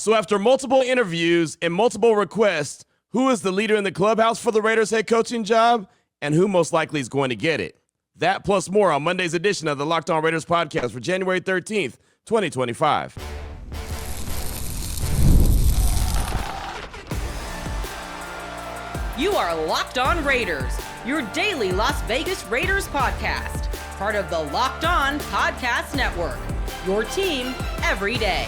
So after multiple interviews and multiple requests, who is the leader in the clubhouse for the Raiders head coaching job, and who most likely is going to get it? That plus more on Monday's edition of the Locked On Raiders podcast for January 13th, 2025. You are Locked On Raiders, your daily Las Vegas Raiders podcast, part of the Locked On Podcast Network, your team every day.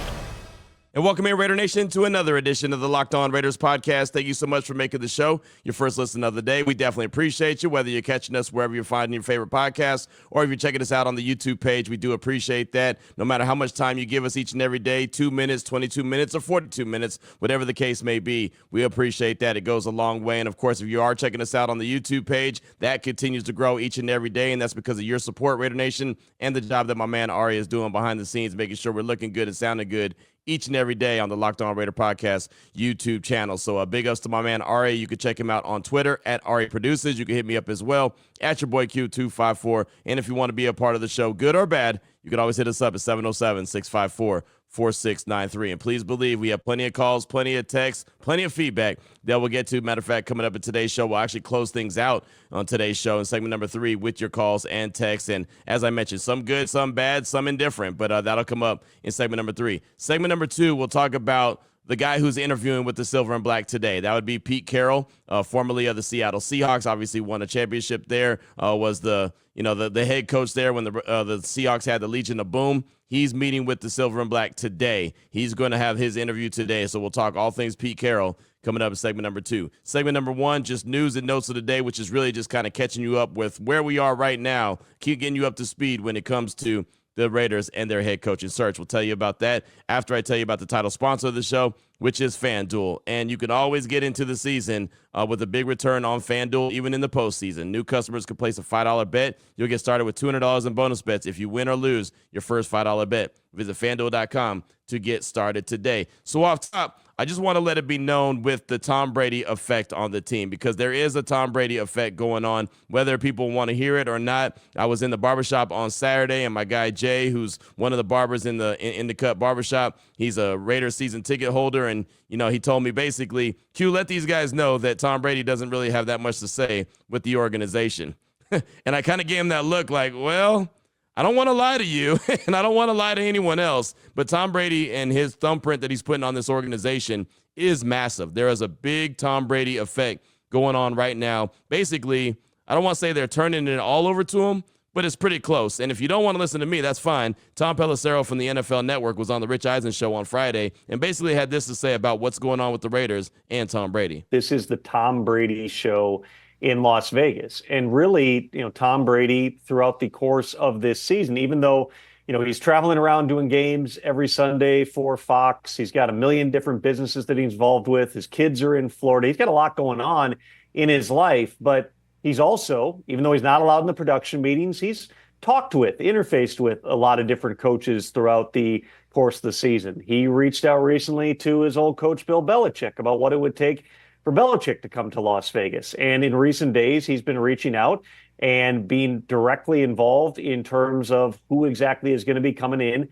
And welcome in, Raider Nation, to another edition of the Locked On Raiders podcast. Thank you so much for making the show your first listen of the day. We definitely appreciate you, whether you're catching us wherever you're finding your favorite podcast or if you're checking us out on the YouTube page. We do appreciate that. No matter how much time you give us each and every day, 2 minutes, 22 minutes, or 42 minutes, whatever the case may be, we appreciate that. It goes a long way. And, of course, if you are checking us out on the YouTube page, that continues to grow each and every day, and that's because of your support, Raider Nation, and the job that my man Ari is doing behind the scenes, making sure we're looking good and sounding good each and every day on the Locked On Raider Podcast YouTube channel. So big ups to my man Ari. You can check him out on Twitter at Ari Produces. You can hit me up as well at your boy Q254. And if you want to be a part of the show, good or bad, you can always hit us up at 707-654-4693. And please believe we have plenty of calls, plenty of texts, plenty of feedback that we'll get to. Matter of fact, coming up in today's show, we'll actually close things out on today's show in segment number 3 with your calls and texts. And as I mentioned, some good, some bad, some indifferent, but that'll come up in segment number 3. Segment number 2, we'll talk about the guy who's interviewing with the Silver and Black today. That would be Pete Carroll, formerly of the Seattle Seahawks. Obviously won a championship there, was the head coach there when the Seahawks had the Legion of Boom. He's meeting with the Silver and Black today. He's going to have his interview today, so we'll talk all things Pete Carroll coming up in segment number 2. Segment number 1, just news and notes of the day, which is really just kind of catching you up with where we are right now, keep getting you up to speed when it comes to the Raiders and their head coaching search. We'll tell you about that after I tell you about the title sponsor of the show, which is FanDuel. And you can always get into the season with a big return on FanDuel, even in the postseason. New customers can place a $5 bet. You'll get started with $200 in bonus bets if you win or lose your first $5 bet. Visit FanDuel.com to get started today. So off top, I just want to let it be known with the Tom Brady effect on the team, because there is a Tom Brady effect going on, whether people want to hear it or not. I was in the barbershop on Saturday, and my guy Jay, who's one of the barbers in the Cut barbershop, he's a Raiders season ticket holder, and he told me basically, Q, let these guys know that Tom Brady doesn't really have that much to say with the organization. And I kind of gave him that look like, well, I don't want to lie to you, and I don't want to lie to anyone else, but Tom Brady and his thumbprint that he's putting on this organization is massive. There is a big Tom Brady effect going on right now. Basically, I don't want to say they're turning it all over to him, but it's pretty close. And if you don't want to listen to me, that's fine. Tom Pelissero from the NFL Network was on the Rich Eisen show on Friday and basically had this to say about what's going on with the Raiders and Tom Brady. This is the Tom Brady show in Las Vegas. And really, Tom Brady throughout the course of this season, even though, he's traveling around doing games every Sunday for Fox, he's got a million different businesses that he's involved with. His kids are in Florida. He's got a lot going on in his life, but he's also, even though he's not allowed in the production meetings, he's interfaced with a lot of different coaches throughout the course of the season. He reached out recently to his old coach, Bill Belichick, about what it would take for Belichick to come to Las Vegas. And in recent days, he's been reaching out and being directly involved in terms of who exactly is going to be coming in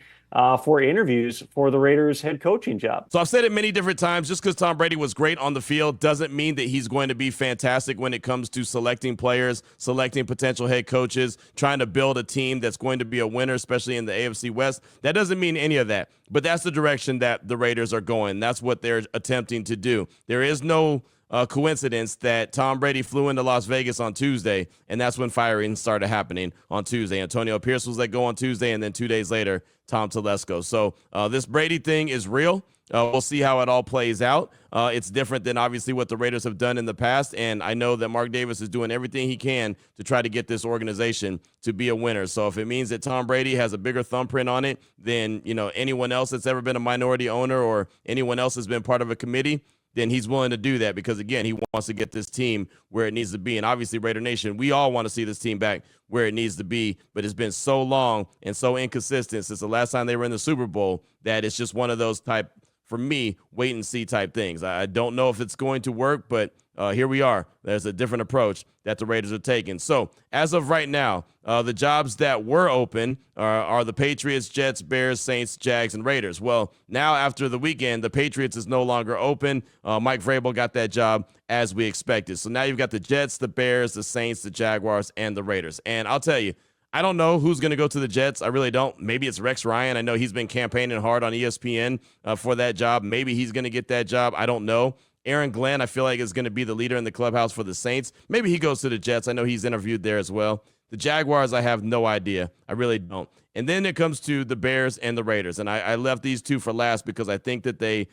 for interviews for the Raiders head coaching job. So I've said it many different times, just because Tom Brady was great on the field doesn't mean that he's going to be fantastic when it comes to selecting players, selecting potential head coaches, trying to build a team that's going to be a winner, especially in the AFC West. That doesn't mean any of that, but that's the direction that the Raiders are going. That's what they're attempting to do. There is no coincidence that Tom Brady flew into Las Vegas on Tuesday, and that's when firing started happening on Tuesday. Antonio Pierce was let go on Tuesday, and then 2 days later, Tom Telesco. So this Brady thing is real. We'll see how it all plays out. It's different than obviously what the Raiders have done in the past, and I know that Mark Davis is doing everything he can to try to get this organization to be a winner. So if it means that Tom Brady has a bigger thumbprint on it than anyone else that's ever been a minority owner or anyone else has been part of a committee, then he's willing to do that because, again, he wants to get this team where it needs to be. And obviously, Raider Nation, we all want to see this team back where it needs to be, but it's been so long and so inconsistent since the last time they were in the Super Bowl that it's just one of those type for me, wait and see type things. I don't know if it's going to work, but here we are. There's a different approach that the Raiders are taking. So as of right now, the jobs that were open are the Patriots, Jets, Bears, Saints, Jags, and Raiders. Well, now after the weekend, the Patriots is no longer open. Mike Vrabel got that job as we expected. So now you've got the Jets, the Bears, the Saints, the Jaguars, and the Raiders. And I'll tell you, I don't know who's going to go to the Jets. I really don't. Maybe it's Rex Ryan. I know he's been campaigning hard on ESPN for that job. Maybe he's going to get that job. I don't know. Aaron Glenn, I feel like, is going to be the leader in the clubhouse for the Saints. Maybe he goes to the Jets. I know he's interviewed there as well. The Jaguars, I have no idea. I really don't. And then it comes to the Bears and the Raiders. And I left these two for last because I think that they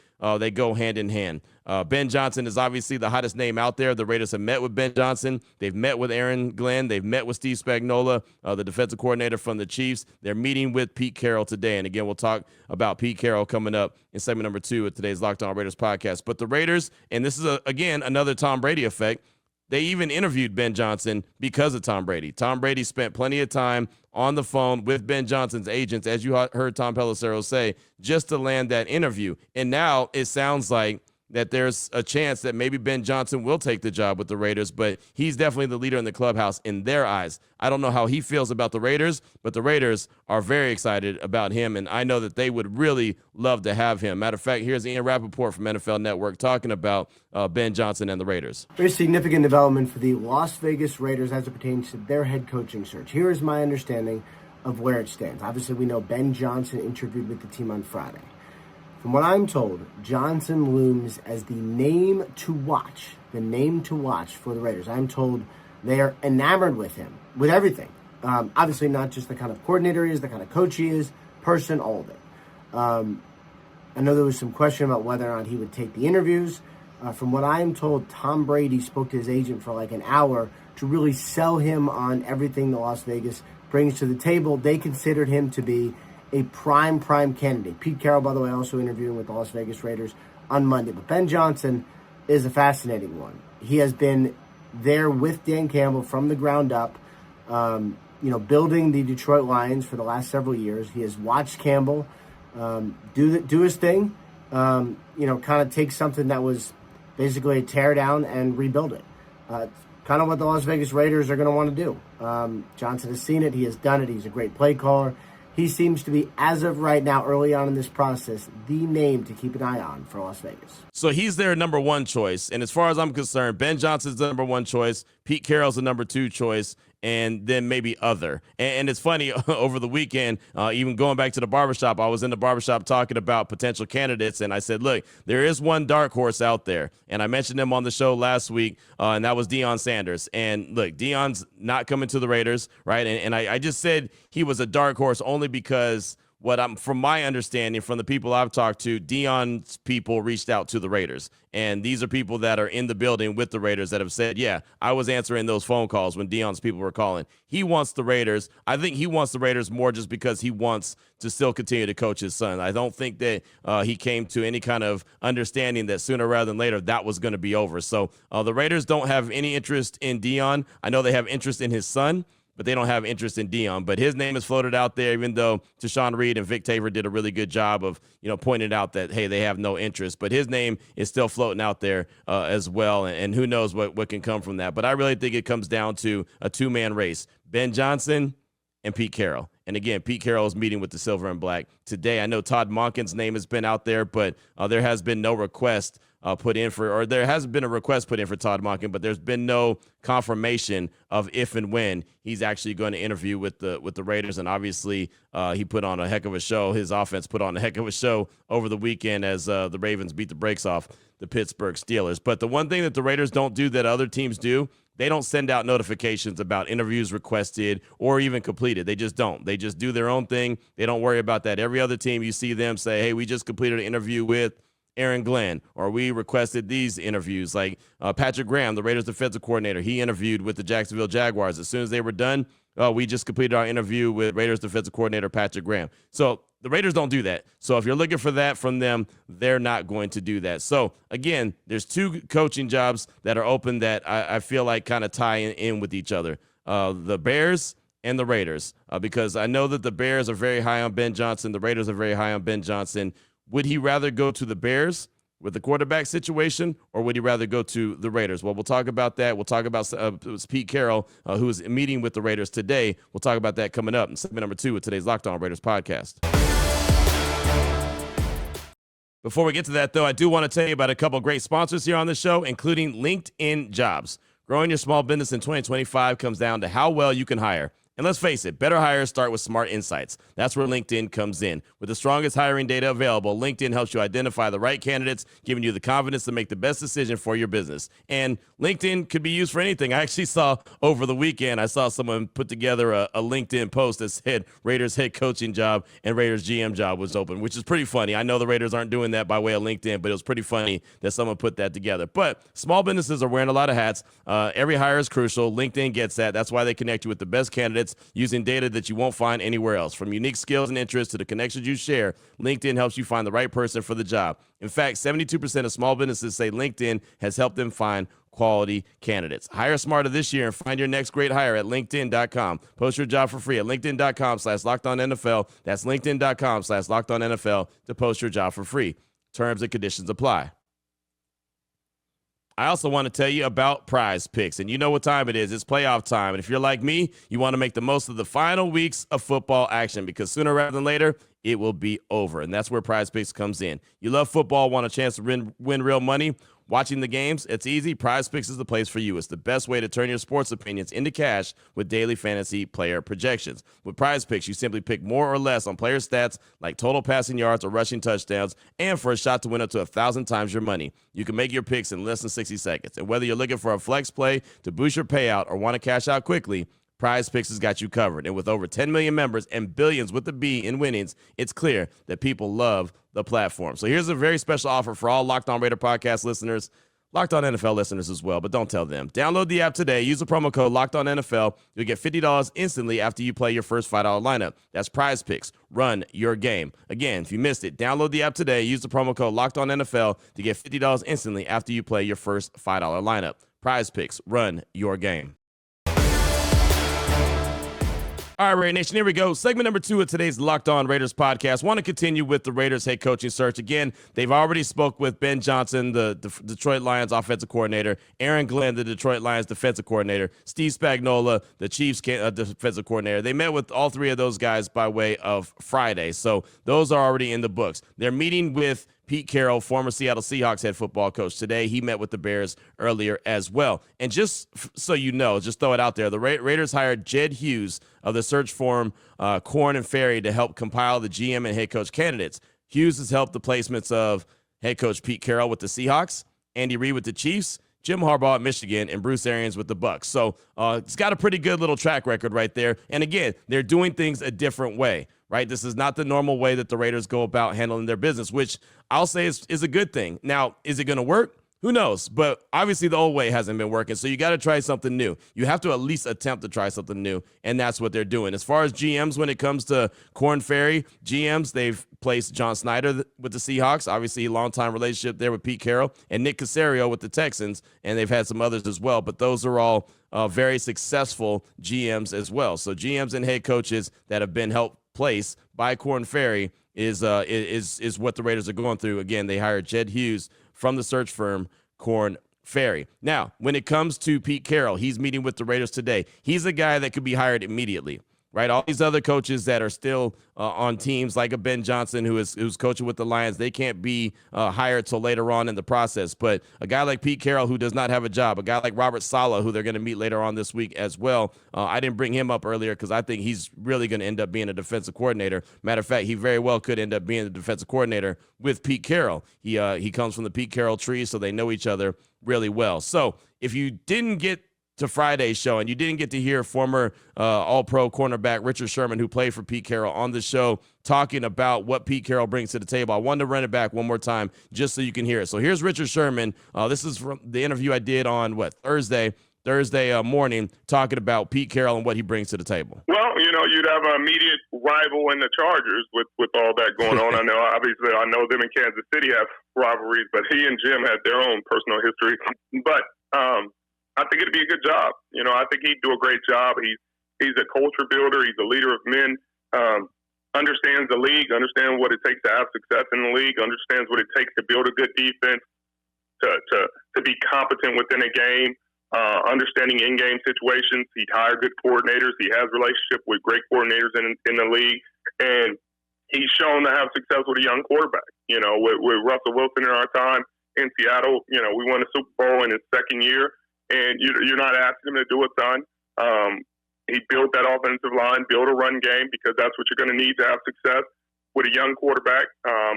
go hand in hand. Ben Johnson is obviously the hottest name out there. The Raiders have met with Ben Johnson. They've met with Aaron Glenn. They've met with Steve Spagnuolo, the defensive coordinator from the Chiefs. They're meeting with Pete Carroll today. And again, we'll talk about Pete Carroll coming up in segment number 2 of today's Locked On Raiders podcast. But the Raiders, and this is, again, another Tom Brady effect, they even interviewed Ben Johnson because of Tom Brady. Tom Brady spent plenty of time on the phone with Ben Johnson's agents, as you heard Tom Pelissero say, just to land that interview. And now it sounds like that there's a chance that maybe Ben Johnson will take the job with the Raiders, but he's definitely the leader in the clubhouse in their eyes. I don't know how he feels about the Raiders, but the Raiders are very excited about him, and I know that they would really love to have him. Matter of fact, here's Ian Rappaport from NFL Network talking about Ben Johnson and the Raiders. Very significant development for the Las Vegas Raiders as it pertains to their head coaching search. Here is my understanding of where it stands. Obviously, we know Ben Johnson interviewed with the team on Friday. From what I'm told, Johnson looms as the name to watch for the Raiders. I'm told they are enamored with him, with everything. Obviously, not just the kind of coordinator he is, the kind of coach he is, person, all of it. I know there was some question about whether or not he would take the interviews. From what I'm told, Tom Brady spoke to his agent for like an hour to really sell him on everything that Las Vegas brings to the table. They considered him to be a prime candidate. Pete Carroll, by the way, also interviewing with the Las Vegas Raiders on Monday. But Ben Johnson is a fascinating one. He has been there with Dan Campbell from the ground up, building the Detroit Lions for the last several years. He has watched Campbell do his thing, kind of take something that was basically a tear down and rebuild it. Kind of what the Las Vegas Raiders are going to want to do. Johnson has seen it. He has done it. He's a great play caller. He seems to be, as of right now, early on in this process, the name to keep an eye on for Las Vegas. So he's their number one choice. And as far as I'm concerned, Ben Johnson's the number one choice. Pete Carroll's the number 2 choice. And then maybe other. And it's funny, over the weekend, even going back to the barbershop, I was in the barbershop talking about potential candidates, and I said, look, there is one dark horse out there. And I mentioned him on the show last week, and that was Dion Sanders. And look, Dion's not coming to the Raiders, right? And I just said he was a dark horse only because from my understanding from the people I've talked to, Dion's people reached out to the Raiders. And these are people that are in the building with the Raiders that have said, yeah, I was answering those phone calls when Dion's people were calling. He wants the Raiders. I think he wants the Raiders more just because he wants to still continue to coach his son. I don't think that he came to any kind of understanding that sooner rather than later that was going to be over. So the Raiders don't have any interest in Dion. I know they have interest in his son, but they don't have interest in Dion. But his name is floated out there, even though Tashawn Reed and Vic Tavor did a really good job of, pointing out that, hey, they have no interest. But his name is still floating out there as well, and who knows what can come from that. But I really think it comes down to a 2-man race, Ben Johnson and Pete Carroll. And again, Pete Carroll is meeting with the Silver and Black today. I know Todd Monken's name has been out there, but there has been no request there hasn't been a request put in for Todd Monken, but there's been no confirmation of if and when he's actually going to interview with the Raiders. And obviously, he put on a heck of a show. His offense put on a heck of a show over the weekend as the Ravens beat the brakes off the Pittsburgh Steelers. But the one thing that the Raiders don't do that other teams do, they don't send out notifications about interviews requested or even completed. They just don't. They just do their own thing. They don't worry about that. Every other team, you see them say, hey, we just completed an interview with Aaron Glenn, or we requested these interviews. Like Patrick Graham, the Raiders defensive coordinator, he interviewed with the Jacksonville Jaguars. As soon as they were done, we just completed our interview with Raiders defensive coordinator Patrick Graham. So the Raiders don't do that. So if you're looking for that from them, they're not going to do that. So again, there's 2 coaching jobs that are open that I feel like kind of tie in with each other. The Bears and the Raiders, because I know that the Bears are very high on Ben Johnson. The Raiders are very high on Ben Johnson. Would he rather go to the Bears with the quarterback situation, or would he rather go to the Raiders? Well, we'll talk about that. We'll talk about Pete Carroll, who is meeting with the Raiders today. We'll talk about that coming up in segment number 2 of today's Locked On Raiders podcast. Before we get to that, though, I do want to tell you about a couple of great sponsors here on the show, including LinkedIn Jobs. Growing your small business in 2025 comes down to how well you can hire. And let's face it, better hires start with smart insights. That's where LinkedIn comes in. With the strongest hiring data available, LinkedIn helps you identify the right candidates, giving you the confidence to make the best decision for your business. And LinkedIn could be used for anything. I actually saw over the weekend, I saw someone put together a LinkedIn post that said Raiders head coaching job and Raiders GM job was open, which is pretty funny. I know the Raiders aren't doing that by way of LinkedIn, but it was pretty funny that someone put that together. But small businesses are wearing a lot of hats. Every hire is crucial. LinkedIn gets that. That's why they connect you with the best candidates using data that you won't find anywhere else. From unique skills and interests to the connections you share, LinkedIn helps you find the right person for the job. In fact, 72% of small businesses say LinkedIn has helped them find quality candidates. Hire smarter this year and find your next great hire at LinkedIn.com. Post your job for free at LinkedIn.com/LockedOnNFL. That's LinkedIn.com/LockedOnNFL to post your job for free. Terms and conditions apply. I also want to tell you about PrizePicks, and you know what time it is. It's playoff time, and if you're like me, you want to make the most of the final weeks of football action because sooner rather than later, it will be over, and that's where PrizePicks comes in. You love football, want a chance to win real money? Watching the games, it's easy. PrizePicks is the place for you. It's the best way to turn your sports opinions into cash with daily fantasy player projections. With PrizePicks, you simply pick more or less on player stats like total passing yards or rushing touchdowns, and for a shot to win up to 1,000 times your money. You can make your picks in less than 60 seconds. And whether you're looking for a flex play to boost your payout or want to cash out quickly, PrizePicks has got you covered. And with over 10 million members and billions with the B in winnings, it's clear that people love the platform. So here's a very special offer for all Locked On Raider podcast listeners, Locked On NFL listeners as well, but don't tell them. Download the app today. Use the promo code Locked On NFL. You'll get $50 instantly after you play your first $5 lineup. That's PrizePicks. Run your game. Again, if you missed it, download the app today. Use the promo code Locked On NFL to get $50 instantly after you play your first $5 lineup. PrizePicks. Run your game. All right, Raider Nation, here we go. Segment number 2 of today's Locked On Raiders podcast. Want to continue with the Raiders head coaching search. Again, they've already spoke with Ben Johnson, the Detroit Lions offensive coordinator, Aaron Glenn, the Detroit Lions defensive coordinator, Steve Spagnuolo, the Chiefs defensive coordinator. They met with all three of those guys by way of Friday, so those are already in the books. They're meeting with Pete Carroll, former Seattle Seahawks head football coach. Today, he met with the Bears earlier as well. And just so you know, just throw it out there, the Raiders hired Jed Hughes of the search firm Korn and Ferry to help compile the GM and head coach candidates. Hughes has helped the placements of head coach Pete Carroll with the Seahawks, Andy Reid with the Chiefs, Jim Harbaugh at Michigan, and Bruce Arians with the Bucs. So it's got a pretty good little track record right there. And again, they're doing things a different way, right? This is not the normal way that the Raiders go about handling their business, which I'll say is a good thing. Now, is it going to work? Who knows? But obviously the old way hasn't been working, so you got to try something new. You have to at least attempt to try something new, and that's what they're doing. As far as GMs, when it comes to Korn Ferry, GMs, they've placed John Snyder with the Seahawks, obviously a long-time relationship there with Pete Carroll, and Nick Caserio with the Texans, and they've had some others as well, but those are all very successful GMs as well. So GMs and head coaches that have been helped place by Korn Ferry is what the Raiders are going through. Again, they hired Jed Hughes from the search firm Korn Ferry. Now, when it comes to Pete Carroll, he's meeting with the Raiders today. He's a guy that could be hired immediately, right? All these other coaches that are still on teams like a Ben Johnson who's coaching with the Lions, they can't be hired till later on in the process. But a guy like Pete Carroll who does not have a job, a guy like Robert Saleh who they're going to meet later on this week as well. I didn't bring him up earlier because I think he's really going to end up being a defensive coordinator. Matter of fact, he very well could end up being the defensive coordinator with Pete Carroll. He comes from the Pete Carroll tree, so they know each other really well. So if you didn't get to Friday's show and you didn't get to hear former all-pro cornerback Richard Sherman, who played for Pete Carroll, on the show talking about what Pete Carroll brings to the table, I wanted to run it back one more time just so you can hear it. So here's Richard Sherman. This is from the interview I did on Thursday morning, talking about Pete Carroll and what he brings to the table. Well, you'd have an immediate rival in the Chargers with all that going on. I know them in Kansas City have rivalries, but he and Jim had their own personal history. But I think it'd be a good job. I think he'd do a great job. He's a culture builder. He's a leader of men. understands the league, understands what it takes to have success in the league, understands what it takes to build a good defense, to be competent within a game, understanding in-game situations. He hired good coordinators. He has relationship with great coordinators in the league, and he's shown to have success with a young quarterback. With Russell Wilson in our time in Seattle, we won a Super Bowl in his second year, and you're not asking him to do a ton. He built that offensive line, built a run game, because that's what you're going to need to have success with a young quarterback.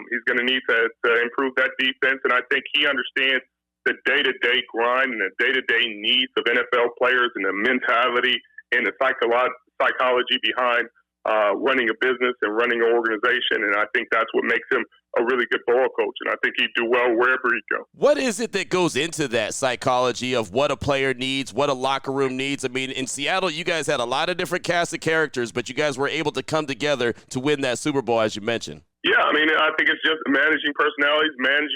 He's going to need to improve that defense, and I think he understands the day-to-day grind and the day-to-day needs of NFL players and the mentality and the psychology behind running a business and running an organization. And I think that's what makes him a really good ball coach. And I think he'd do well wherever he goes. What is it that goes into that psychology of what a player needs, what a locker room needs? I mean, in Seattle, you guys had a lot of different cast of characters, but you guys were able to come together to win that Super Bowl, as you mentioned. Yeah, I mean, I think it's just managing personalities,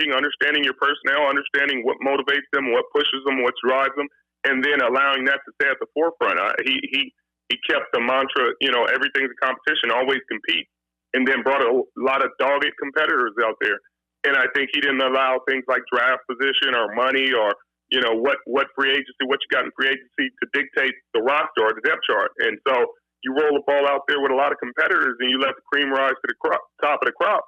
understanding your personnel, understanding what motivates them, what pushes them, what drives them, and then allowing that to stay at the forefront. He kept the mantra, everything's a competition, always compete, and then brought a lot of dogged competitors out there. And I think he didn't allow things like draft position or money or, what free agency, what you got in free agency to dictate the roster or the depth chart. And so you roll the ball out there with a lot of competitors and you let the cream rise to the top of the crop,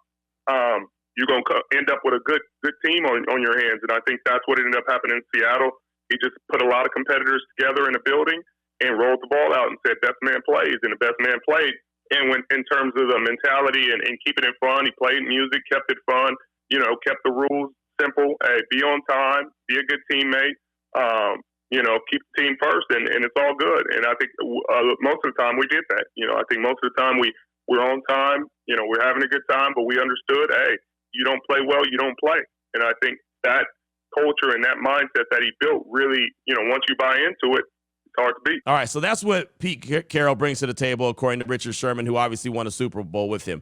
you're going to end up with a good team on your hands. And I think that's what ended up happening in Seattle. He just put a lot of competitors together in a building and rolled the ball out and said, best man plays, and the best man played. And when in terms of the mentality and keeping it fun, he played music, kept it fun, kept the rules simple. Hey, be on time, be a good teammate, keep the team first, and it's all good. And I think most of the time we did that. I think most of the time we're on time, we're having a good time, but we understood, hey, you don't play well, you don't play. And I think that culture and that mindset that he built really, once you buy into it, it's hard to beat. All right, so that's what Pete Carroll brings to the table, according to Richard Sherman, who obviously won a Super Bowl with him.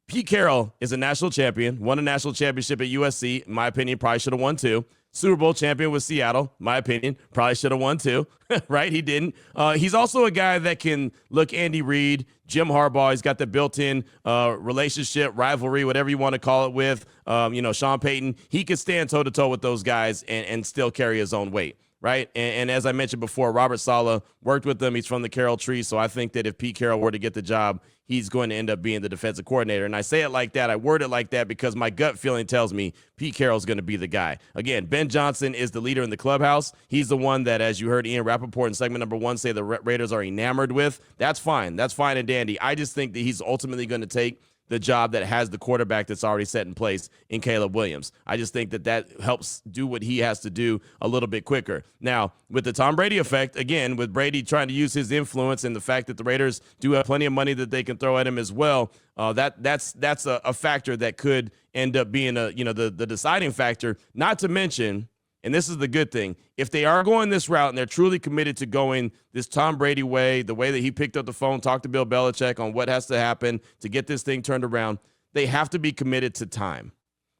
Pete Carroll is a national champion, won a national championship at USC. In my opinion, probably should have won two. Super Bowl champion with Seattle, my opinion, probably should have won two, right? He didn't. He's also a guy that can look Andy Reid, Jim Harbaugh. He's got the built-in relationship, rivalry, whatever you want to call it with, Sean Payton. He could stand toe-to-toe with those guys and still carry his own weight, right? And as I mentioned before, Robert Saleh worked with them. He's from the Carroll tree, so I think that if Pete Carroll were to get the job, he's going to end up being the defensive coordinator. And I say it like that, I word it like that because my gut feeling tells me Pete Carroll's going to be the guy. Again, Ben Johnson is the leader in the clubhouse. He's the one that, as you heard Ian Rappaport in segment number 1 say the Raiders are enamored with. That's fine. That's fine and dandy. I just think that he's ultimately going to take the job that has the quarterback that's already set in place in Caleb Williams. I just think that helps do what he has to do a little bit quicker. Now, with the Tom Brady effect, again, with Brady trying to use his influence and the fact that the Raiders do have plenty of money that they can throw at him as well, that's a factor that could end up being the deciding factor. Not to mention, and this is the good thing, if they are going this route and they're truly committed to going this Tom Brady way, the way that he picked up the phone, talked to Bill Belichick on what has to happen to get this thing turned around, they have to be committed to time.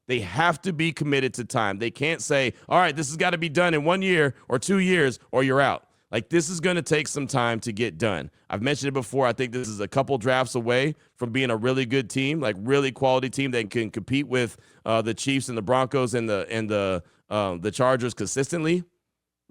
They have to be committed to time. They can't say, all right, this has got to be done in 1 year or 2 years or you're out. Like, this is going to take some time to get done. I've mentioned it before. I think this is a couple drafts away from being a really good team, like really quality team that can compete with the Chiefs and the Broncos and the Chargers consistently,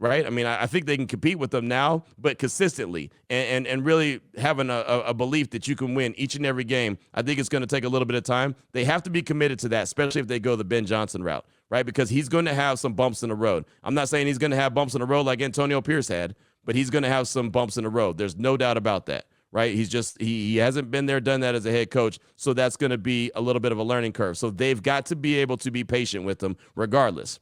right? I mean, I think they can compete with them now, but consistently and really having a belief that you can win each and every game. I think it's going to take a little bit of time. They have to be committed to that, especially if they go the Ben Johnson route, right? Because he's going to have some bumps in the road. I'm not saying he's going to have bumps in the road like Antonio Pierce had, but he's going to have some bumps in the road. There's no doubt about that, right? He hasn't been there, done that as a head coach, so that's going to be a little bit of a learning curve. So they've got to be able to be patient with them regardless.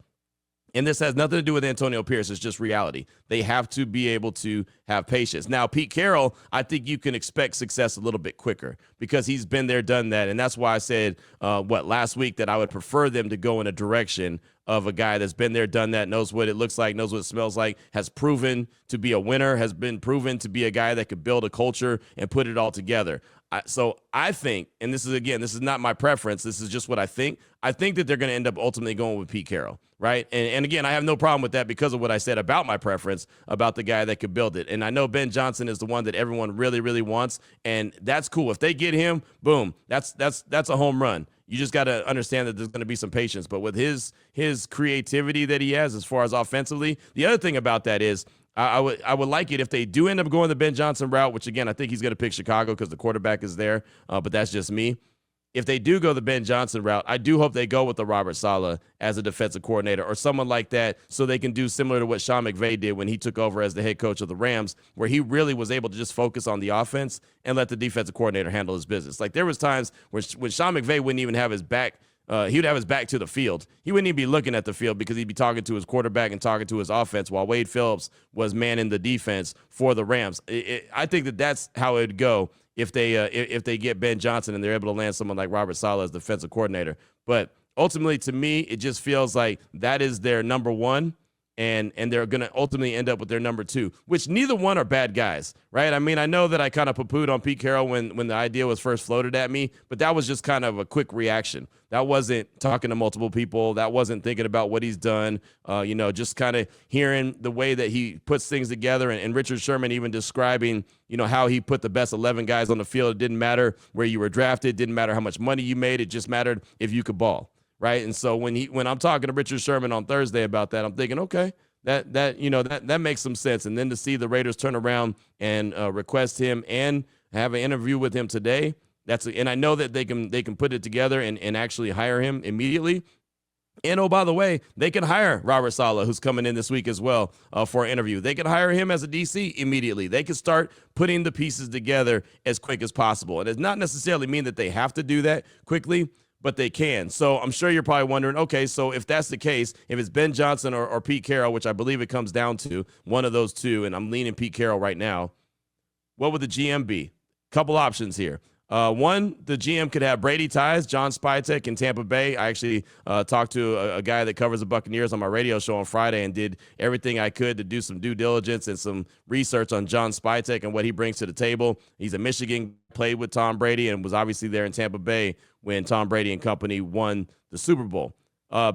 And this has nothing to do with Antonio Pierce. It's just reality. They have to be able to have patience. Now, Pete Carroll, I think you can expect success a little bit quicker because he's been there, done that. And that's why I said, last week that I would prefer them to go in a direction of a guy that's been there, done that, knows what it looks like, knows what it smells like, has proven to be a winner, has been proven to be a guy that could build a culture and put it all together. So I think, and this is not my preference, this is just what I think that they're going to end up ultimately going with Pete Carroll, right? And again, I have no problem with that because of what I said about my preference about the guy that could build it. And I know Ben Johnson is the one that everyone really, really wants, and that's cool. If they get him, boom, that's a home run. You just got to understand that there's going to be some patience. But with his creativity that he has as far as offensively, the other thing about that is I would like it if they do end up going the Ben Johnson route, which, again, I think he's going to pick Chicago because the quarterback is there, but that's just me. If they do go the Ben Johnson route, I do hope they go with the Robert Saleh as a defensive coordinator or someone like that so they can do similar to what Sean McVay did when he took over as the head coach of the Rams, where he really was able to just focus on the offense and let the defensive coordinator handle his business. Like there was times when Sean McVay wouldn't even have his back. He would have his back to the field. He wouldn't even be looking at the field because he'd be talking to his quarterback and talking to his offense while Wade Phillips was manning the defense for the Rams. I think that's how it would go if they get Ben Johnson and they're able to land someone like Robert Saleh as defensive coordinator. But ultimately, to me, it just feels like that is their number one, and they're going to ultimately end up with their number two, which neither one are bad guys, right? I mean, I know that I kind of poo-pooed on Pete Carroll when the idea was first floated at me, but that was just kind of a quick reaction. That wasn't talking to multiple people. That wasn't thinking about what he's done, just kind of hearing the way that he puts things together. And Richard Sherman even describing, how he put the best 11 guys on the field. It didn't matter where you were drafted. It didn't matter how much money you made. It just mattered if you could ball. Right. And so when I'm talking to Richard Sherman on Thursday about that, I'm thinking, okay, that makes some sense. And then to see the Raiders turn around and request him and have an interview with him today, and I know that they can put it together and actually hire him immediately. And, oh, by the way, they can hire Robert Saleh, who's coming in this week as well for an interview. They can hire him as a DC immediately. They can start putting the pieces together as quick as possible. And it does not necessarily mean that they have to do that quickly, but they can. So I'm sure you're probably wondering, okay, so if that's the case, if it's Ben Johnson or Pete Carroll, which I believe it comes down to one of those two, and I'm leaning Pete Carroll right now, what would the GM be? Couple options here. One, the GM could have Brady ties, John Spytek in Tampa Bay. I actually talked to a guy that covers the Buccaneers on my radio show on Friday and did everything I could to do some due diligence and some research on John Spytek and what he brings to the table. He's a Michigan, played with Tom Brady, and was obviously there in Tampa Bay when Tom Brady and company won the Super Bowl.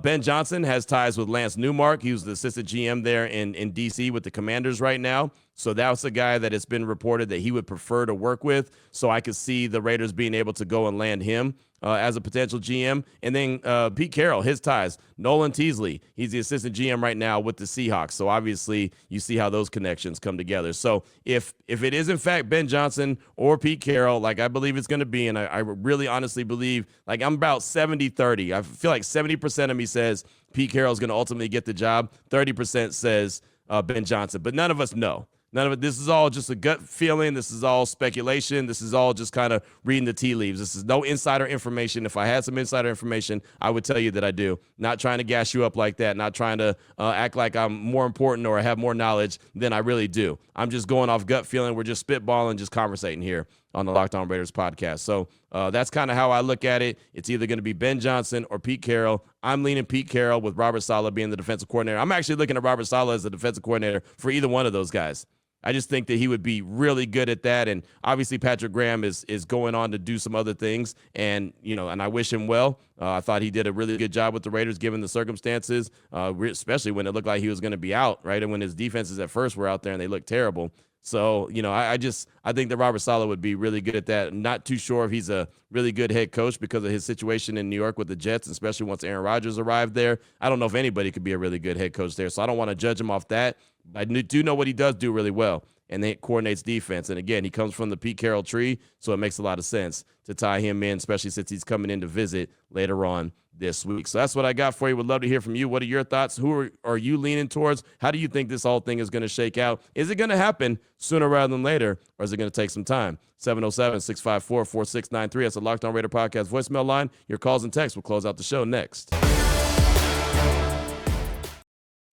Ben Johnson has ties with Lance Newmark. He was the assistant GM there in D.C. with the Commanders right now. So that's a guy that it's been reported that he would prefer to work with. So I could see the Raiders being able to go and land him as a potential GM. And then Pete Carroll, his ties. Nolan Teasley, he's the assistant GM right now with the Seahawks. So obviously you see how those connections come together. So if it is in fact Ben Johnson or Pete Carroll, like I believe it's going to be, and I really honestly believe, like I'm about 70-30. I feel like 70% of me says Pete Carroll is going to ultimately get the job. 30% says Ben Johnson, but none of us know. None of it. This is all just a gut feeling. This is all speculation. This is all just kind of reading the tea leaves. This is no insider information. If I had some insider information, I would tell you that I do. Not trying to gas you up like that. Not trying to act like I'm more important or have more knowledge than I really do. I'm just going off gut feeling. We're just spitballing, just conversating here on the Locked On Raiders podcast. So that's kind of how I look at it. It's either going to be Ben Johnson or Pete Carroll. I'm leaning Pete Carroll with Robert Saleh being the defensive coordinator. I'm actually looking at Robert Saleh as the defensive coordinator for either one of those guys. I just think that he would be really good at that. And obviously Patrick Graham is going on to do some other things. And, and I wish him well. I thought he did a really good job with the Raiders given the circumstances, especially when it looked like he was going to be out, right? And when his defenses at first were out there and they looked terrible. So, I think that Robert Saleh would be really good at that. Not too sure if he's a really good head coach because of his situation in New York with the Jets, especially once Aaron Rodgers arrived there. I don't know if anybody could be a really good head coach there, so I don't want to judge him off that. I do know what he does do really well, and he coordinates defense. And, again, he comes from the Pete Carroll tree, so it makes a lot of sense to tie him in, especially since he's coming in to visit later on this week. So that's what I got for you. Would love to hear from you. What are your thoughts? Who are you leaning towards? How do you think this whole thing is going to shake out? Is it going to happen sooner rather than later, or is it going to take some time? 707-654-4693. That's a Locked On Raider podcast voicemail line. Your calls and texts will close out the show next.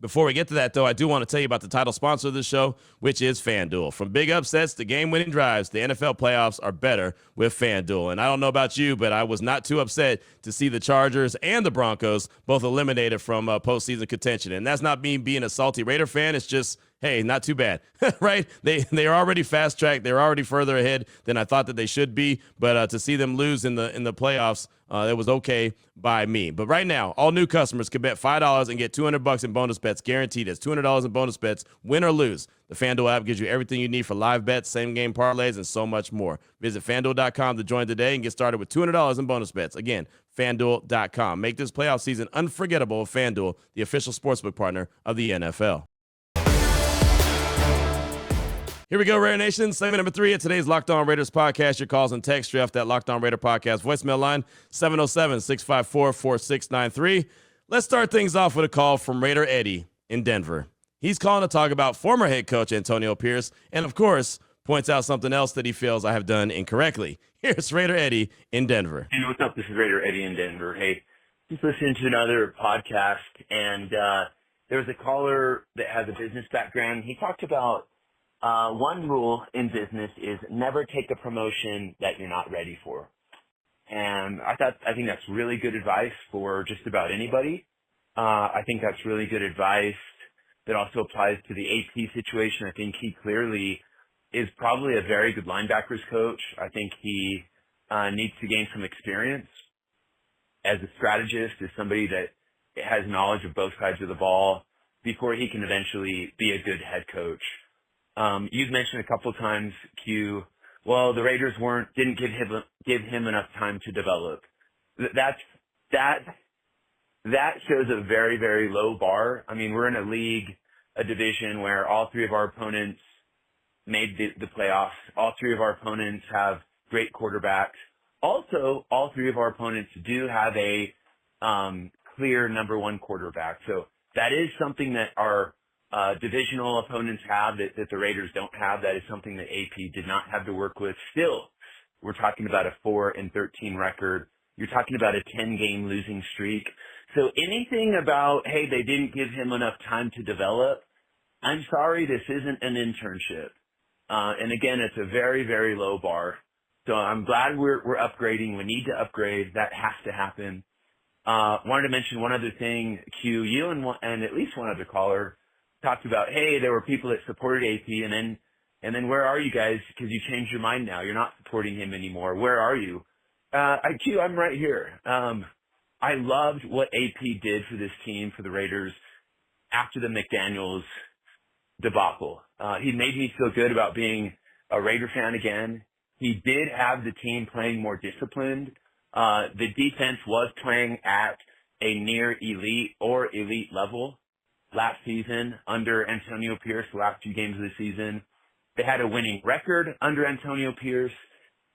Before we get to that, though, I do want to tell you about the title sponsor of this show, which is FanDuel. From big upsets to game-winning drives, the NFL playoffs are better with FanDuel. And I don't know about you, but I was not too upset to see the Chargers and the Broncos both eliminated from postseason contention. And that's not me being a salty Raider fan. It's just, hey, not too bad, right? They are already fast-tracked. They're already further ahead than I thought that they should be. But to see them lose in the playoffs, it was okay by me. But right now, all new customers can bet $5 and get $200 in bonus bets guaranteed. That's $200 in bonus bets, win or lose. The FanDuel app gives you everything you need for live bets, same-game parlays, and so much more. Visit FanDuel.com to join today and get started with $200 in bonus bets. Again, FanDuel.com. Make this playoff season unforgettable with FanDuel, the official sportsbook partner of the NFL. Here we go, Raider Nation. Segment number 3 of today's Locked On Raiders podcast. Your calls and text straight off that Locked On Raider podcast voicemail line, 707-654-4693. Let's start things off with a call from Raider Eddie in Denver. He's calling to talk about former head coach Antonio Pierce and, of course, points out something else that he feels I have done incorrectly. Here's Raider Eddie in Denver. Hey, what's up? This is Raider Eddie in Denver. Hey, just listening to another podcast, and there was a caller that has a business background. He talked about one rule in business is never take a promotion that you're not ready for. And I think that's really good advice for just about anybody. I think that's really good advice that also applies to the AP situation. I think he clearly is probably a very good linebackers coach. I think he needs to gain some experience as a strategist, as somebody that has knowledge of both sides of the ball before he can eventually be a good head coach. You've mentioned a couple of times, Q, well, the Raiders didn't give him enough time to develop. That shows a very, very low bar. I mean, we're in a league, a division where all three of our opponents made the playoffs. All three of our opponents have great quarterbacks. Also, all three of our opponents do have a clear number one quarterback. So that is something that our divisional opponents have that the Raiders don't have. That is something that AP did not have to work with. Still, we're talking about a 4-13 record. You're talking about a 10-game losing streak. So anything about, hey, they didn't give him enough time to develop, I'm sorry, this isn't an internship. And again, it's a very, very low bar. So I'm glad we're upgrading. We need to upgrade. That has to happen. Wanted to mention one other thing, Q. You and at least one other caller talked about, hey, there were people that supported AP, and then where are you guys? Because you changed your mind now. You're not supporting him anymore. Where are you? Q, I'm right here. I loved what AP did for this team, for the Raiders, after the McDaniels debacle. He made me feel good about being a Raider fan again. He did have the team playing more disciplined. The defense was playing at a near elite or elite level last season under Antonio Pierce, the last 2 games of the season. They had a winning record under Antonio Pierce,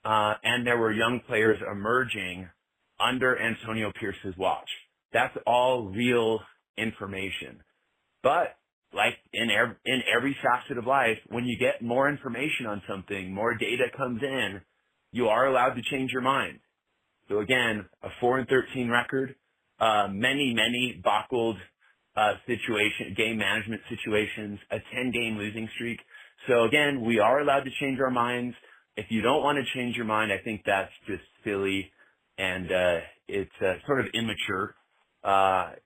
and there were young players emerging under Antonio Pierce's watch. That's all real information. But like in every facet of life, when you get more information on something, more data comes in, you are allowed to change your mind. So again, a 4-13 record, many buckled game management situations, a 10-game losing streak. So again, we are allowed to change our minds. If you don't want to change your mind, I think that's just silly, and it's sort of immature,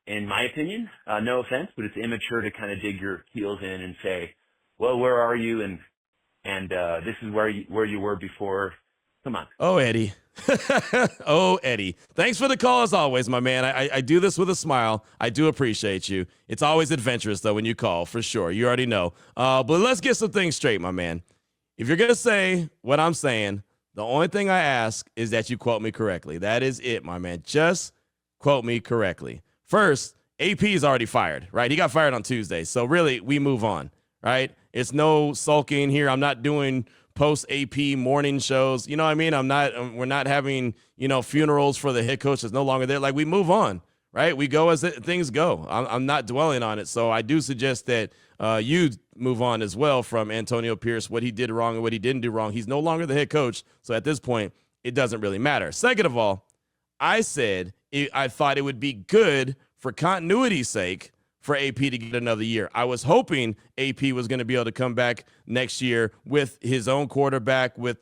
in my opinion. No offense, but it's immature to kind of dig your heels in and say, well, where are you? And this is where you were before. Come on. Oh, Eddie. Oh, Eddie. Thanks for the call as always, my man. I do this with a smile. I do appreciate you. It's always adventurous, though, when you call, for sure. You already know. But let's get some things straight, my man. If you're going to say what I'm saying, the only thing I ask is that you quote me correctly. That is it, my man. Just quote me correctly. First, AP is already fired, right? He got fired on Tuesday. So really, we move on, right? It's no sulking here. I'm not doing post-AP morning shows. You know what I mean? We're not having, funerals for the head coach that's no longer there. Like, we move on, right? We go as things go. I'm not dwelling on it. So I do suggest that you move on as well from Antonio Pierce, what he did wrong and what he didn't do wrong. He's no longer the head coach. So at this point, it doesn't really matter. Second of all, I said I thought it would be good for continuity's sake for AP to get another year. I was hoping AP was going to be able to come back next year with his own quarterback, with,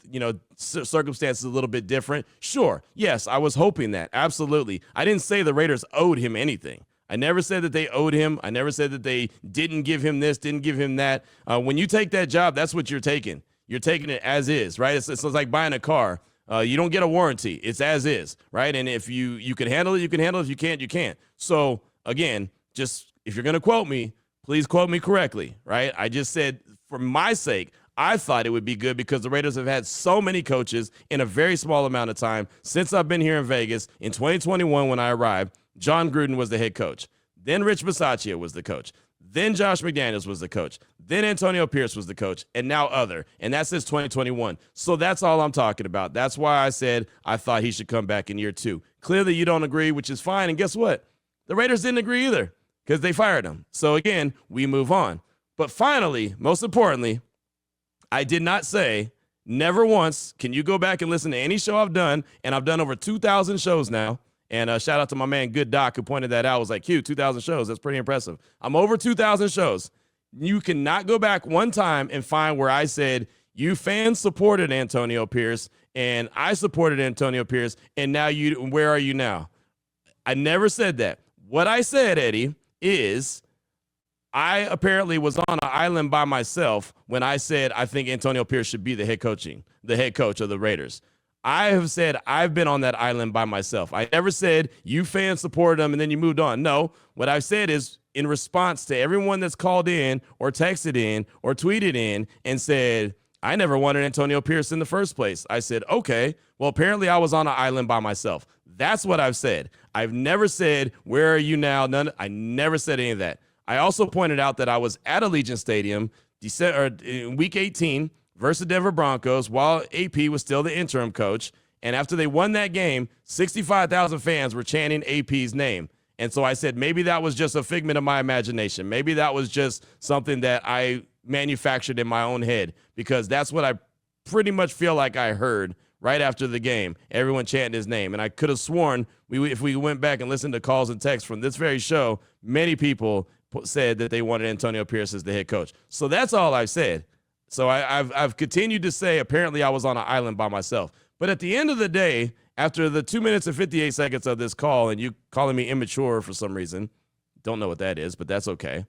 circumstances a little bit different. Sure. Yes, I was hoping that. Absolutely. I didn't say the Raiders owed him anything. I never said that they owed him. I never said that they didn't give him this, didn't give him that. When you take that job, that's what you're taking. You're taking it as is, right? It's like buying a car. You don't get a warranty. It's as is, right? And if you can handle it, you can handle it. If you can't, you can't. So, again, just if you're going to quote me, please quote me correctly, right? I just said, for my sake, I thought it would be good because the Raiders have had so many coaches in a very small amount of time since I've been here in Vegas. In 2021, when I arrived, John Gruden was the head coach. Then Rich Bisaccia was the coach. Then Josh McDaniels was the coach. Then Antonio Pierce was the coach. And now other. And that's since 2021. So that's all I'm talking about. That's why I said I thought he should come back in year 2. Clearly you don't agree, which is fine. And guess what? The Raiders didn't agree either because they fired him. So again, we move on. But finally, most importantly, I did not say, never once, can you go back and listen to any show I've done, and I've done over 2,000 shows now, and shout out to my man Good Doc who pointed that out. I was like, Q, 2,000 shows, that's pretty impressive. I'm over 2,000 shows. You cannot go back one time and find where I said, you fans supported Antonio Pierce, and I supported Antonio Pierce, and now where are you now? I never said that. What I said, Eddie, is I apparently was on an island by myself when I said I think Antonio Pierce should be the head coach of the Raiders. I have said I've been on that island by myself. I never said you fans supported him and then you moved on. No, what I've said is in response to everyone that's called in or texted in or tweeted in and said, I never wanted Antonio Pierce in the first place. I said, okay, well, apparently I was on an island by myself. That's what I've said. I've never said, where are you now? I never said any of that. I also pointed out that I was at Allegiant Stadium in week 18 versus the Denver Broncos while AP was still the interim coach. And after they won that game, 65,000 fans were chanting AP's name. And so I said, maybe that was just a figment of my imagination. Maybe that was just something that I manufactured in my own head, because that's what I pretty much feel like I heard right after the game, everyone chanting his name. And I could have sworn if we went back and listened to calls and texts from this very show, many people said that they wanted Antonio Pierce as the head coach. So that's all I've said. So I've continued to say, apparently I was on an island by myself. But at the end of the day, after the 2 minutes and 58 seconds of this call, and you calling me immature for some reason, don't know what that is, but that's okay.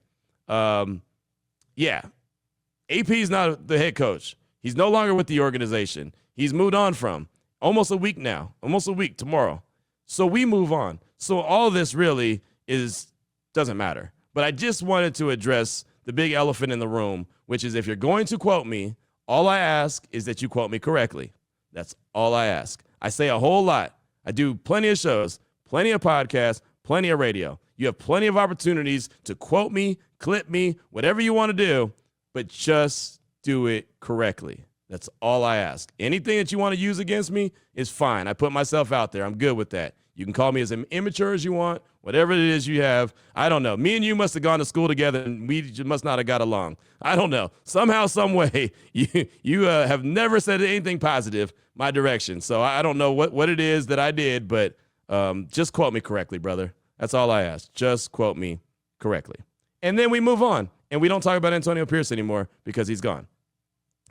Yeah, AP's not the head coach. He's no longer with the organization. He's moved on from almost a week now, almost a week tomorrow. So we move on. So all this really doesn't matter. But I just wanted to address the big elephant in the room, which is if you're going to quote me, all I ask is that you quote me correctly. That's all I ask. I say a whole lot. I do plenty of shows, plenty of podcasts, plenty of radio. You have plenty of opportunities to quote me, clip me, whatever you want to do, but just do it correctly. That's all I ask. Anything that you want to use against me is fine. I put myself out there. I'm good with that. You can call me as immature as you want, whatever it is you have. I don't know. Me and you must have gone to school together, and we must not have got along. I don't know. Somehow, some way, you have never said anything positive my direction. So I don't know what it is that I did, but just quote me correctly, brother. That's all I ask. Just quote me correctly. And then we move on, and we don't talk about Antonio Pierce anymore because he's gone.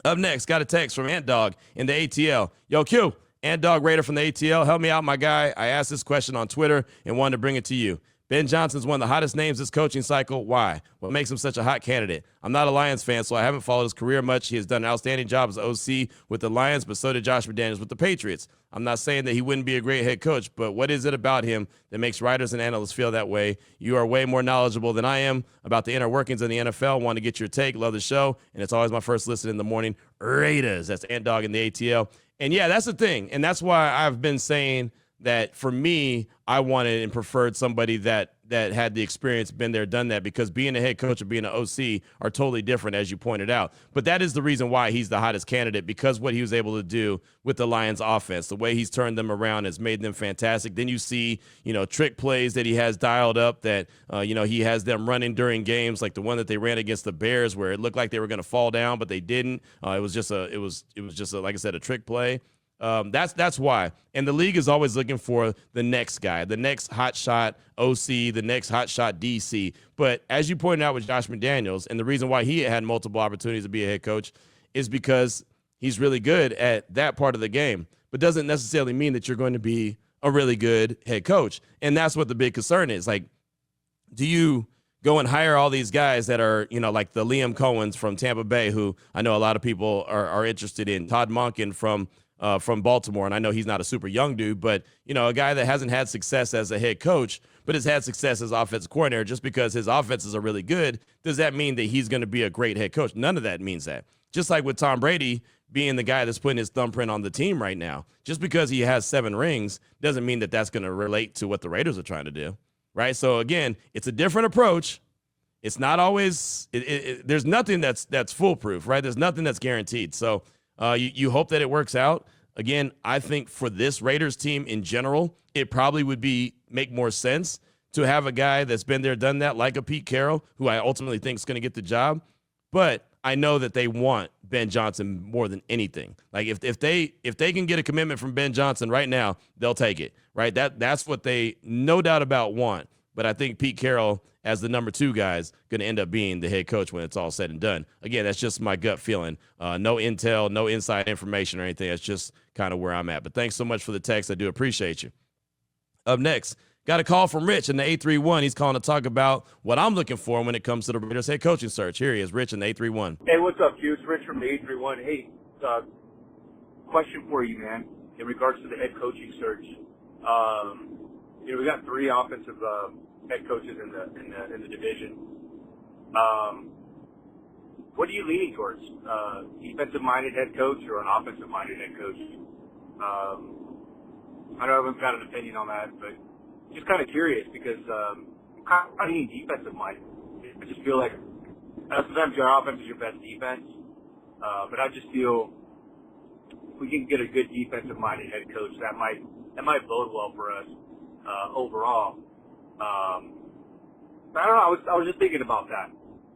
Up next, got a text from Ant Dog in the ATL. Yo, Q, Ant Dog Raider from the ATL. Help me out, my guy. I asked this question on Twitter and wanted to bring it to you. Ben Johnson's one of the hottest names this coaching cycle. Why? What makes him such a hot candidate? I'm not a Lions fan, so I haven't followed his career much. He has done an outstanding job as OC with the Lions, but so did Josh McDaniels with the Patriots. I'm not saying that he wouldn't be a great head coach, but what is it about him that makes writers and analysts feel that way? You are way more knowledgeable than I am about the inner workings of the NFL. Want to get your take. Love the show, and it's always my first listen in the morning. Raiders. That's Ant Dog in the ATL. And, yeah, that's the thing, and that's why I've been saying that for me, I wanted and preferred somebody that had the experience, been there, done that, because being a head coach and being an OC are totally different, as you pointed out. But that is the reason why he's the hottest candidate, because what he was able to do with the Lions offense, the way he's turned them around has made them fantastic. Then you see, trick plays that he has dialed up that, he has them running during games, like the one that they ran against the Bears where it looked like they were going to fall down, but they didn't. It was just like I said, a trick play. That's why. And the league is always looking for the next guy, the next hot shot OC, the next hot shot DC. But as you pointed out with Josh McDaniels, and the reason why he had multiple opportunities to be a head coach is because he's really good at that part of the game, but doesn't necessarily mean that you're going to be a really good head coach. And that's what the big concern is. Like, do you go and hire all these guys that are, like the Liam Cohens from Tampa Bay, who I know a lot of people are interested in, Todd Monken from Baltimore, and I know he's not a super young dude, but, a guy that hasn't had success as a head coach, but has had success as offensive coordinator. Just because his offenses are really good, does that mean that he's going to be a great head coach? None of that means that. Just like with Tom Brady being the guy that's putting his thumbprint on the team right now, just because he has 7 rings doesn't mean that that's going to relate to what the Raiders are trying to do, right? So, again, it's a different approach. It's not always there's nothing that's foolproof, right? There's nothing that's guaranteed. So you hope that it works out. Again, I think for this Raiders team in general, it probably would make more sense to have a guy that's been there, done that, like a Pete Carroll, who I ultimately think is going to get the job. But I know that they want Ben Johnson more than anything. Like if they can get a commitment from Ben Johnson right now, they'll take it, right? That's what they no doubt about want. But I think Pete Carroll, as the number 2 guy, is going to end up being the head coach when it's all said and done. Again, that's just my gut feeling. No intel, no inside information or anything. That's just kind of where I'm at. But thanks so much for the text. I do appreciate you. Up next, got a call from Rich in the 831. He's calling to talk about what I'm looking for when it comes to the Raiders head coaching search. Here he is, Rich in the 831. Hey, what's up, Q? It's Rich from the 831. Hey, question for you, man, in regards to the head coaching search. We got 3 offensive head coaches in the division. What are you leaning towards? Defensive-minded head coach or an offensive-minded head coach? I know everyone's got an opinion on that, but just kind of curious because I'm kind of leaning defensive-minded. I just feel like sometimes your offense is your best defense, but I just feel if we can get a good defensive-minded head coach, that might bode well for us overall. But I don't know. I was just thinking about that.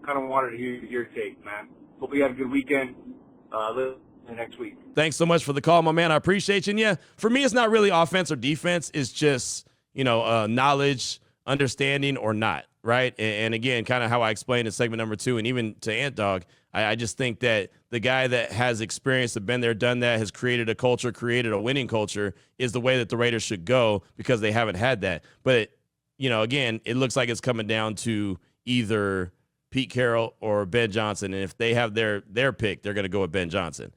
Kind of wanted to hear your take, man. Hope you have a good weekend. Next week. Thanks so much for the call, my man. I appreciate you. And yeah, for me, it's not really offense or defense. It's just, knowledge, understanding, or not, right? And again, kind of how I explained in segment number 2, and even to Ant Dog, I just think that the guy that has experience, have been there, done that, has created a culture, created a winning culture, is the way that the Raiders should go because they haven't had that. But, again, it looks like it's coming down to either Pete Carroll or Ben Johnson. And if they have their pick, they're going to go with Ben Johnson.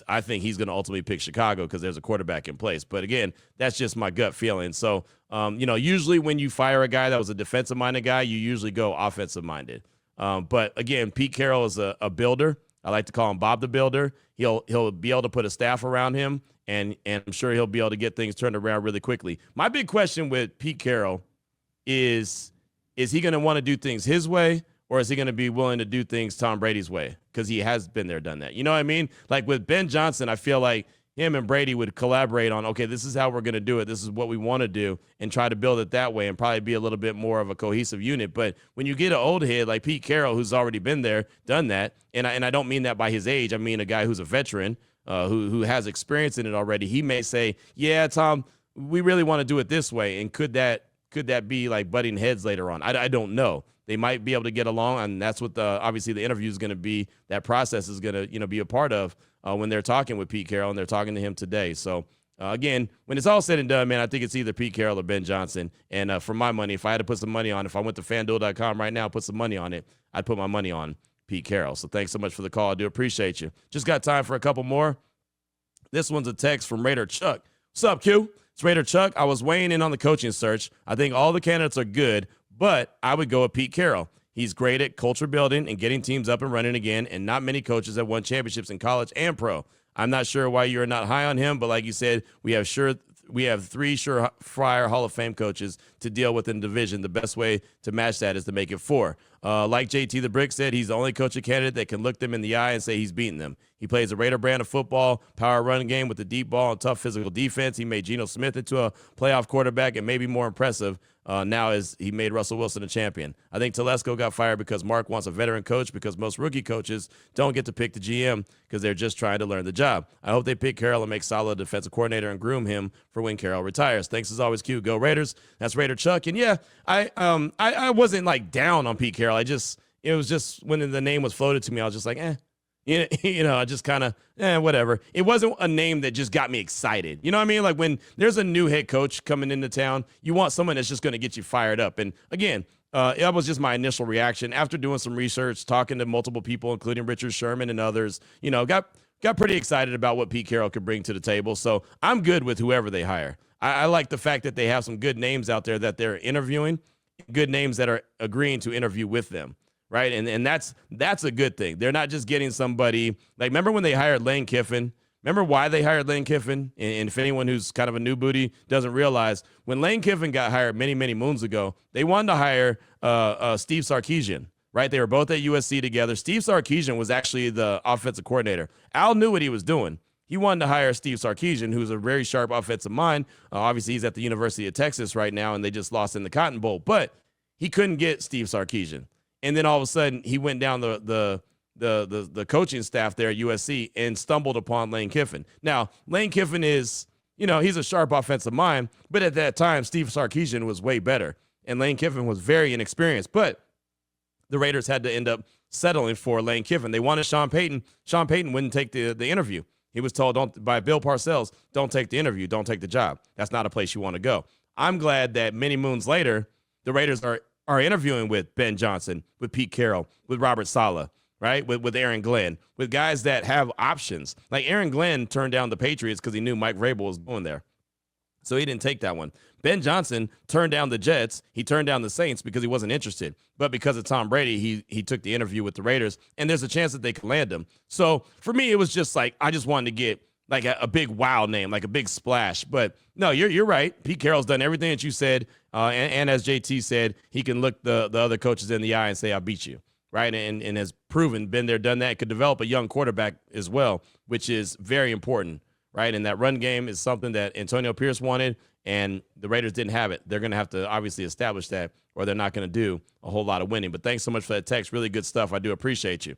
I think he's going to ultimately pick Chicago because there's a quarterback in place. But again, that's just my gut feeling. So, usually when you fire a guy that was a defensive-minded guy, you usually go offensive-minded. But again, Pete Carroll is a builder. I like to call him Bob the Builder. He'll be able to put a staff around him, and I'm sure he'll be able to get things turned around really quickly. My big question with Pete Carroll is he going to want to do things his way, or is he going to be willing to do things Tom Brady's way? Because he has been there, done that. You know what I mean? Like with Ben Johnson, I feel like him and Brady would collaborate on, okay, this is how we're going to do it. This is what we want to do, and try to build it that way and probably be a little bit more of a cohesive unit. But when you get an old head like Pete Carroll, who's already been there, done that, and I don't mean that by his age. I mean a guy who's a veteran who has experience in it already. He may say, yeah, Tom, we really want to do it this way. And could that be like butting heads later on? I don't know. They might be able to get along, and that's what obviously the interview is going to be. That process is going to be a part of when they're talking with Pete Carroll, and they're talking to him today. So again, when it's all said and done, man, I think it's either Pete Carroll or Ben Johnson. And for my money, if I had to put some money on, if I went to FanDuel.com right now, put some money on it, I'd put my money on Pete Carroll. So thanks so much for the call. I do appreciate you. Just got time for a couple more. This one's a text from Raider Chuck. What's up, Q? It's Raider Chuck. I was weighing in on the coaching search. I think all the candidates are good, but I would go with Pete Carroll. He's great at culture building and getting teams up and running again, and not many coaches have won championships in college and pro. I'm not sure why you're not high on him, but like you said, we have 3 surefire Hall of Fame coaches to deal with in the division. The best way to match that is to make it 4. Like JT the Brick said, he's the only coaching candidate that can look them in the eye and say he's beaten them. He plays a Raider brand of football, power running game with the deep ball and tough physical defense. He made Geno Smith into a playoff quarterback, and maybe more impressive, now is he made Russell Wilson a champion. I think Telesco got fired because Mark wants a veteran coach because most rookie coaches don't get to pick the GM because they're just trying to learn the job. I hope they pick Carroll and make solid defensive coordinator and groom him for when Carroll retires. Thanks as always, Q. Go Raiders. That's Raider Chuck. And yeah, I wasn't like down on Pete Carroll. It was just when the name was floated to me, I was just like, I just kind of, whatever. It wasn't a name that just got me excited. You know what I mean? Like when there's a new head coach coming into town, you want someone that's just going to get you fired up. And again, that was just my initial reaction after doing some research, talking to multiple people, including Richard Sherman and others, got pretty excited about what Pete Carroll could bring to the table. So I'm good with whoever they hire. I like the fact that they have some good names out there that they're interviewing, good names that are agreeing to interview with them. Right. And that's a good thing. They're not just getting somebody like, remember when they hired Lane Kiffin? Remember why they hired Lane Kiffin? And if anyone who's kind of a new booty doesn't realize, when Lane Kiffin got hired many, many moons ago, they wanted to hire Steve Sarkisian. Right. They were both at USC together. Steve Sarkisian was actually the offensive coordinator. Al knew what he was doing. He wanted to hire Steve Sarkisian, who's a very sharp offensive mind. Obviously, he's at the University of Texas right now, and they just lost in the Cotton Bowl. But he couldn't get Steve Sarkisian. And then all of a sudden, he went down the coaching staff there at USC and stumbled upon Lane Kiffin. Now, Lane Kiffin is, he's a sharp offensive mind, but at that time, Steve Sarkisian was way better, and Lane Kiffin was very inexperienced. But the Raiders had to end up settling for Lane Kiffin. They wanted Sean Payton. Sean Payton wouldn't take the interview. He was told by Bill Parcells, don't take the interview, don't take the job. That's not a place you want to go. I'm glad that many moons later, the Raiders are interviewing with Ben Johnson, with Pete Carroll, with Robert Saleh, right? With Aaron Glenn, with guys that have options. Like Aaron Glenn turned down the Patriots because he knew Mike Vrabel was going there. So he didn't take that one. Ben Johnson turned down the Jets. He turned down the Saints because he wasn't interested. But because of Tom Brady, he took the interview with the Raiders, and there's a chance that they could land him. So for me, it was just like I just wanted to get like a big wow name, like a big splash. But no, you're right. Pete Carroll's done everything that you said. And as JT said, he can look the other coaches in the eye and say, I beat you, right? And has proven, been there, done that, could develop a young quarterback as well, which is very important, right? And that run game is something that Antonio Pierce wanted, and the Raiders didn't have it. They're going to have to obviously establish that, or they're not going to do a whole lot of winning. But thanks so much for that text. Really good stuff. I do appreciate you.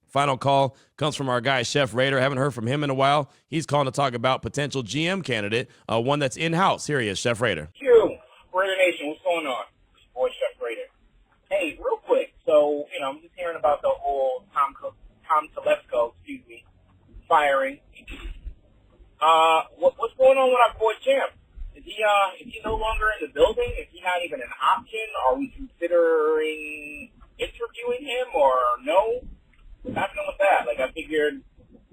Final call comes from our guy, Chef Raider. Haven't heard from him in a while. He's calling to talk about potential GM candidate, one that's in-house. Here he is, Chef Raider. Q, Raider Nation, what's going on? It's your boy, Chef Raider. Hey, real quick. So, I'm just hearing about the whole Tom Telesco, firing. What's going on with our boy Champ? Is he no longer in the building? Is he not even an option? Are we considering interviewing him or no? What's happening with that? Like, I figured,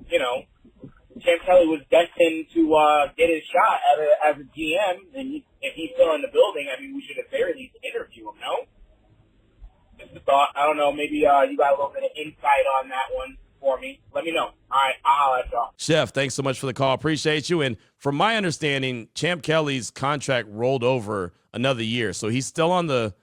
Champ Kelly was destined to get his shot as a GM, and if he's still in the building, I mean, we should at very least interview him, no? Just a thought. I don't know. Maybe you got a little bit of insight on that one for me. Let me know. All right, I'll let y'all. Chef, thanks so much for the call. Appreciate you. And from my understanding, Champ Kelly's contract rolled over another year, so he's still on the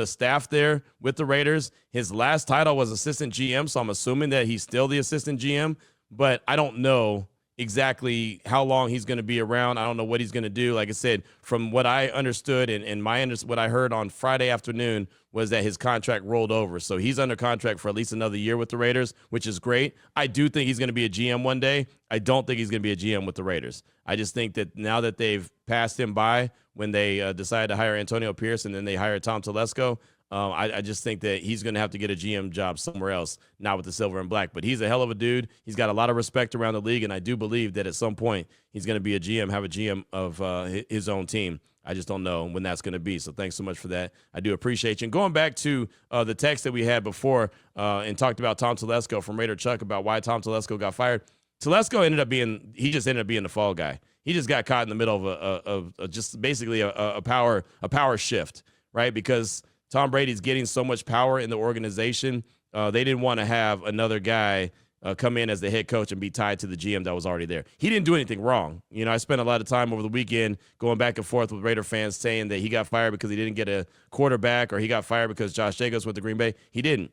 staff there with the Raiders. His last title was assistant GM, so I'm assuming that he's still the assistant GM, but I don't know exactly how long he's going to be around. I don't know what he's going to do. Like I said, from what I understood and what I heard on Friday afternoon was that his contract rolled over. So he's under contract for at least another year with the Raiders, which is great. I do think he's going to be a GM one day. I don't think he's going to be a GM with the Raiders. I just think that now that they've passed him by when they decided to hire Antonio Pierce and then they hired Tom Telesco, I just think that he's going to have to get a GM job somewhere else, not with the silver and black. But he's a hell of a dude. He's got a lot of respect around the league, and I do believe that at some point he's going to be a GM, have a GM of his own team. I just don't know when that's going to be. So thanks so much for that. I do appreciate you. And going back to the text that we had before and talked about Tom Telesco from Raider Chuck about why Tom Telesco got fired. Telesco ended up being the fall guy. He just got caught in the middle of just basically a power shift, right? Because Tom Brady's getting so much power in the organization. They didn't want to have another guy come in as the head coach and be tied to the GM that was already there. He didn't do anything wrong. I spent a lot of time over the weekend going back and forth with Raider fans saying that he got fired because he didn't get a quarterback or he got fired because Josh Jacobs went to Green Bay. He didn't.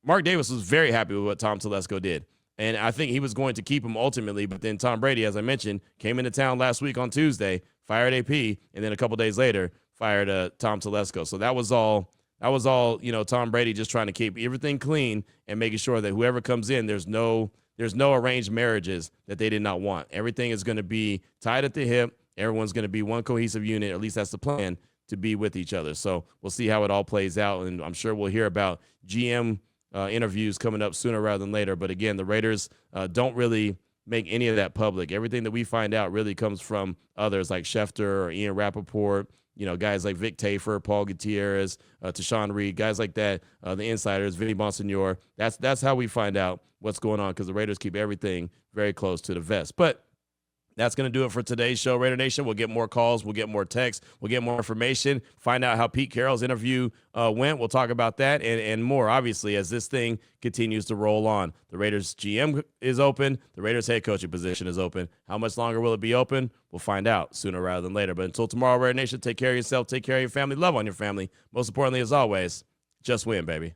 Mark Davis was very happy with what Tom Telesco did. And I think he was going to keep him ultimately, but then Tom Brady, as I mentioned, came into town last week on Tuesday, fired AP, and then a couple days later fired Tom Telesco. So that was all, Tom Brady just trying to keep everything clean and making sure that whoever comes in, there's no arranged marriages that they did not want. Everything is going to be tied at the hip. Everyone's going to be one cohesive unit, or at least that's the plan, to be with each other. So we'll see how it all plays out, and I'm sure we'll hear about GM interviews coming up sooner rather than later. But again, the Raiders don't really make any of that public. Everything that we find out really comes from others like Schefter or Ian Rappaport, guys like Vic Tafer, Paul Gutierrez, Tashawn Reed, guys like that, the insiders, Vinny Bonsignor. That's how we find out what's going on, because the Raiders keep everything very close to the vest. But that's going to do it for today's show, Raider Nation. We'll get more calls. We'll get more texts. We'll get more information, find out how Pete Carroll's interview went. We'll talk about that and more, obviously, as this thing continues to roll on. The Raiders GM is open. The Raiders head coaching position is open. How much longer will it be open? We'll find out sooner rather than later. But until tomorrow, Raider Nation, take care of yourself, take care of your family, love on your family. Most importantly, as always, just win, baby.